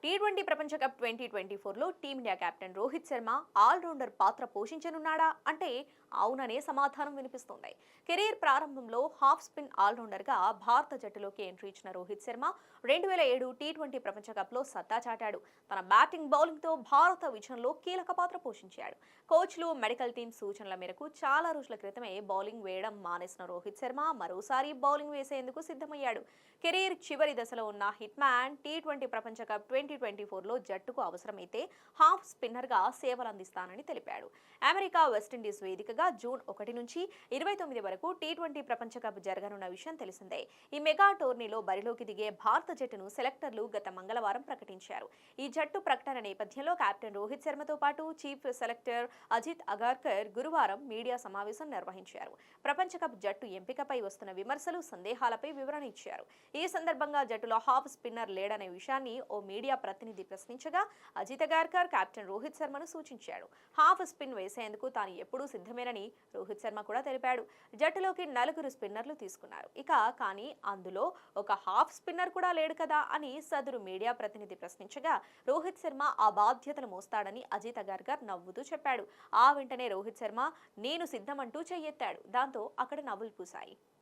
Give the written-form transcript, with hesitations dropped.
T20 ప్రపంచ cup 2024లో Team India captain Rohit Sharma all rounder పాత్ర పోషించనున్నాడా అంటే అవుననే సమాధానం వినిపిస్తోంది. కెరీర్ ప్రారంభంలో హాఫ్ స్పిన్ ఆల్రౌండర్గా భారత జట్టులోకి ఎంట్రీ ఇచ్చిన రోహిత్ శర్మ 2007 టీ20 ప్రపంచ కప్లో సత్తా చాటాడు. తన బ్యాటింగ్ బౌలింగ్తో భారత విజయంలో కీలక పాత్ర పోషించాడు. కోచ్లు, మెడికల్ టీం సూచనల మేరకు చాలా రోజుల క్రితమే బౌలింగ్ వేయడం మానేసిన రోహిత్ శర్మ మరోసారి బౌలింగ్ వేసేందుకు సిద్ధమయ్యాడు. కెరీర్ చివరి దశలో ఉన్న హిట్ మ్యాన్ టీ20 ప్రపంచ కప్ 2024లో జట్టుకు అవసరమైతే హాఫ్ స్పిన్నర్గా సేవలందిస్తానని తెలిపాడు. అమెరికా, వెస్టిండీస్ వేదికగా జూన్ 1 నుంచి 29 వరకు టీ20 ప్రపంచ కప్ జరగనున్న విషయం తెలిసిందే. ఈ మెగా టోర్నీలో బరిలోకి దిగే భారత జట్టును సెలెక్టర్లు గత మంగళవారం ప్రకటించారు. ఈ జట్టు ప్రకటన నేపథ్యంలో కెప్టెన్ రోహిత్ శర్మతో పాటు చీఫ్ సెలెక్టర్ అజిత్ అగార్కర్ గురువారం మీడియా సమావేశం నిర్వహించారు. ప్రపంచ కప్ జట్టు ఎంపికపై వస్తున్న విమర్శలు, సందేహాలపై వివరణ ఇచ్చారు. ఈ సందర్భంగా జట్టులో హాఫ్ స్పిన్నర్ లేడనే విషయాన్ని ఓ మీడియా ప్రతినిధి ప్రశ్నించగా అజిత్ అగార్కర్ కెప్టెన్ రోహిత్ శర్మను సూచించాడు. హాఫ్ స్పిన్ వేసేందుకు తాను ఎప్పుడూ సిద్ధమేనని రోహిత్ శర్మ కూడా తెలిపాడు. జట్టులోకి 4 స్పిన్నర్లు తీసుకున్నారు. కానీ అందులో ఒక హాఫ్ స్పిన్నర్ కూడా లేడు కదా అని సదరు మీడియా ప్రతినిధి ప్రశ్నించగా రోహిత్ శర్మ ఆ బాధ్యతలు మోస్తాడని అజిత్ అగార్కర్ నవ్వుతూ చెప్పాడు. ఆ వెంటనే రోహిత్ శర్మ నేను సిద్ధమంటూ చెయ్యెత్తాడు. దాంతో అక్కడ నవ్వులు పూశాయి.